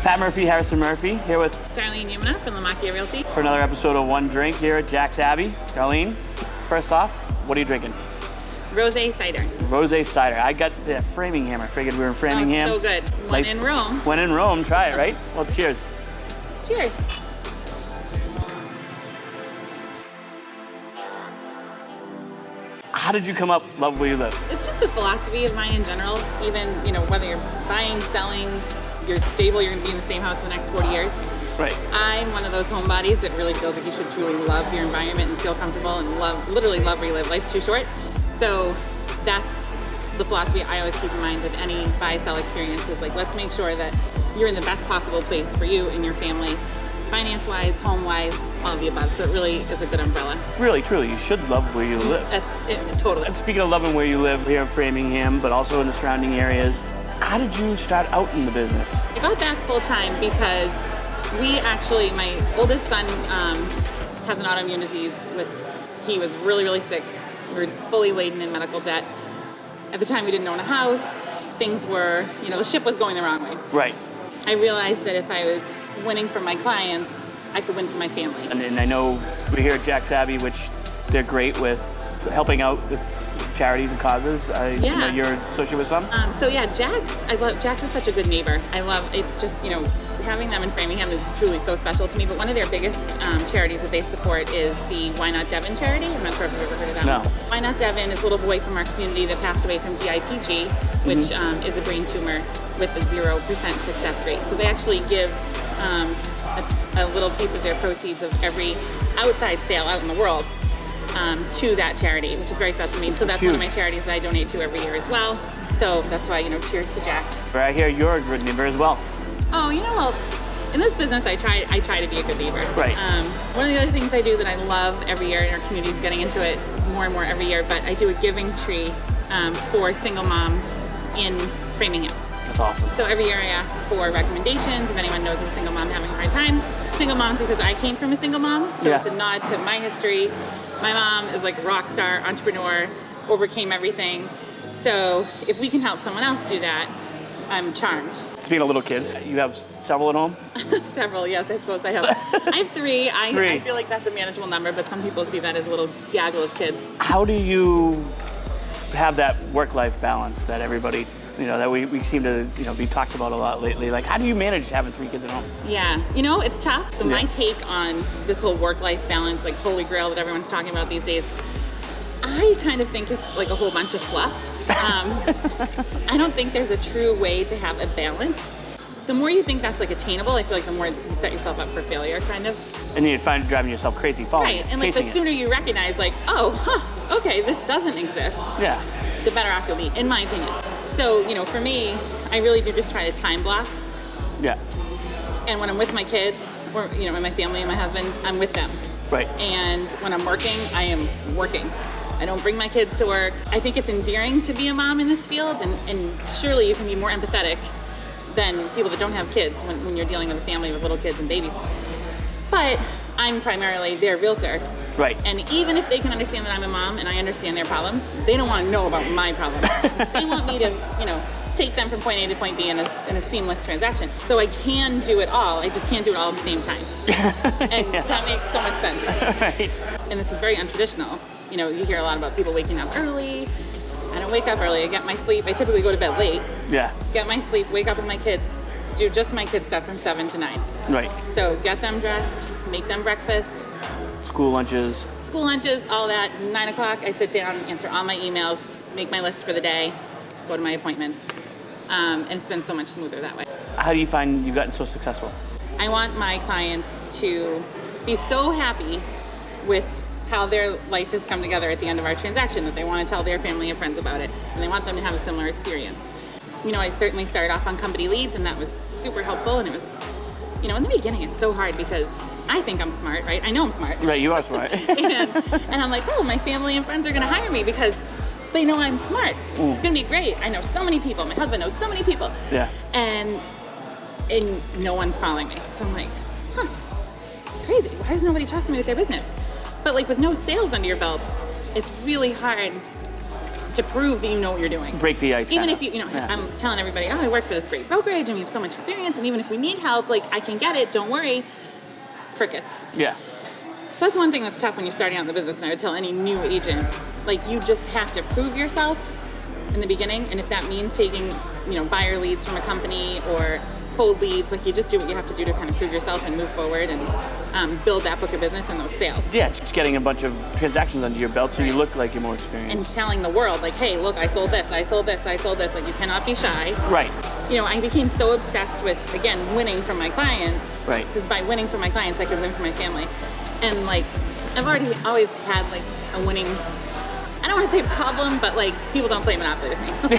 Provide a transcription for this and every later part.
Pat Murphy, Harrison Murphy, here with Darlene Umina from Lamacchia Realty. for another episode of One Drink here at Jack's Abbey. Darlene, first off, what are you drinking? Rosé cider. Rosé cider. I got the Framingham. I figured we were in Framingham. Oh, so good. When in Rome. When in Rome, try it, right? Well, cheers. Cheers. How did you come up love where you live? It's just a philosophy of mine in general. Even, whether you're buying, selling, you're stable, you're going to be in the same house for the next 40 years. Right. I'm one of those homebodies that really feels like you should truly love your environment and feel comfortable and literally love where you live. Life's too short. So that's the philosophy I always keep in mind with any buy-sell experience is like, let's make sure that you're in the best possible place for you and your family, finance-wise, home-wise, all of the above. So it really is a good umbrella. Really, truly, you should love where you live. That's it, totally. And speaking of loving where you live here in Framingham, but also in the surrounding areas, how did you start out in the business? I got back full-time because my oldest son has an autoimmune disease. He was really, really sick. We were fully laden in medical debt. At the time, we didn't own a house. Things were, the ship was going the wrong way. Right. I realized that if I was winning for my clients, I could win for my family. And I know we're here at Jack's Abbey, which they're great with helping out with charities and causes. I know you're associated with some. Jack's is such a good neighbor. It's just, having them in Framingham is truly so special to me. But one of their biggest charities that they support is the Why Not Devon charity. I'm not sure if you've ever heard of that. No. Why Not Devon is a little boy from our community that passed away from DIPG, which is a brain tumor with a 0% success rate. So they actually give a little piece of their proceeds of every outside sale out in the world to that charity, which is very special to me. So that's one of my charities that I donate to every year as well. So that's why, cheers to Jack. I hear you're a good neighbor as well. Oh, well, in this business, I try to be a good neighbor. Right. One of the other things I do that I love every year, and our community is getting into it more and more every year, but I do a giving tree for single moms in Framingham. That's awesome. So every year I ask for recommendations if anyone knows a single mom having a hard time. Single moms because I came from a single mom, so it's a nod to my history. My mom is like a rock star, entrepreneur, overcame everything. So if we can help someone else do that, I'm charmed. Speaking of little kids, you have several at home? Several, yes, I suppose I have. I have three. I feel like that's a manageable number, but some people see that as a little gaggle of kids. How do you have that work-life balance that everybody, that we seem to, be talked about a lot lately? Like, how do you manage having 3 kids at home? Yeah, it's tough. So my take on this whole work-life balance, like holy grail that everyone's talking about these days, I kind of think it's like a whole bunch of fluff. I don't think there's a true way to have a balance. The more you think that's like attainable, I feel like the more you set yourself up for failure, kind of. And then you find driving yourself crazy, following Right, and like the sooner you recognize, like, okay, this doesn't exist. Yeah. The better off you'll be, in my opinion. So, for me, I really do just try to time block. Yeah. And when I'm with my kids, or and my family and my husband, I'm with them. Right. And when I'm working, I am working. I don't bring my kids to work. I think it's endearing to be a mom in this field, and surely you can be more empathetic than people that don't have kids when you're dealing with a family with little kids and babies. But I'm primarily their realtor. Right. And even if they can understand that I'm a mom and I understand their problems, they don't want to know about my problems. They want me to, take them from point A to point B in a seamless transaction. So I can do it all. I just can't do it all at the same time. And that makes so much sense. Right. And this is very untraditional. You hear a lot about people waking up early. I don't wake up early. I get my sleep. I typically go to bed late. Yeah. Get my sleep, wake up with my kids, do just my kids' stuff from 7 to 9. Right. So get them dressed, make them breakfast. School lunches, all that. 9 o'clock, I sit down, answer all my emails, make my list for the day, go to my appointments. And it's been so much smoother that way. How do you find you've gotten so successful? I want my clients to be so happy with how their life has come together at the end of our transaction that they want to tell their family and friends about it, and they want them to have a similar experience. I certainly started off on company leads, and that was super helpful, and it was, in the beginning it's so hard because I think I'm smart, right? I know I'm smart. Right, you are smart. and I'm like, my family and friends are going to hire me because they know I'm smart. It's going to be great. I know so many people. My husband knows so many people. Yeah. And no one's calling me. So I'm like, it's crazy. Why is nobody trusting me with their business? But like with no sales under your belt, it's really hard to prove that you know what you're doing. Break the ice. Even kinda. if you know, Yeah. I'm telling everybody, oh, I work for this great brokerage and we have so much experience, and even if we need help, like I can get it. Don't worry. Crickets. Yeah. So that's one thing that's tough when you're starting out in the business, and I would tell any new agent, like you just have to prove yourself in the beginning, and if that means taking, buyer leads from a company or cold leads, like you just do what you have to do to kind of prove yourself and move forward and build that book of business and those sales. Yeah, just getting a bunch of transactions under your belt so you look like you're more experienced. And telling the world, like, hey, look, I sold this, I sold this, I sold this. Like, you cannot be shy. Right. I became so obsessed with, again, winning from my clients. Right. Because by winning from my clients, I could win for my family. And, like, I've always had, like, a winning, I don't want to say problem, but, like, people don't play Monopoly with me. Okay?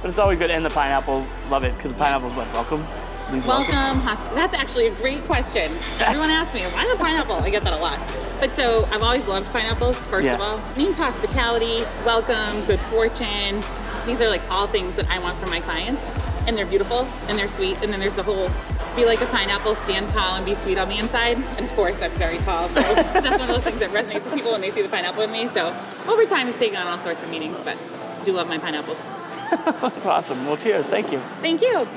But it's always good. And the pineapple, love it, because the pineapple's like, welcome. Means Welcome. That's actually a great question. Everyone asks me, why the pineapple? I get that a lot. But so I've always loved pineapples, first of all. It means hospitality, welcome, good fortune. These are like all things that I want from my clients. And they're beautiful and they're sweet. And then there's the whole be like a pineapple, stand tall and be sweet on the inside. And of course, I'm very tall. So that's one of those things that resonates with people when they see the pineapple with me. So over time, it's taken on all sorts of meanings, but I do love my pineapples. That's awesome. Well, cheers. Thank you. Thank you.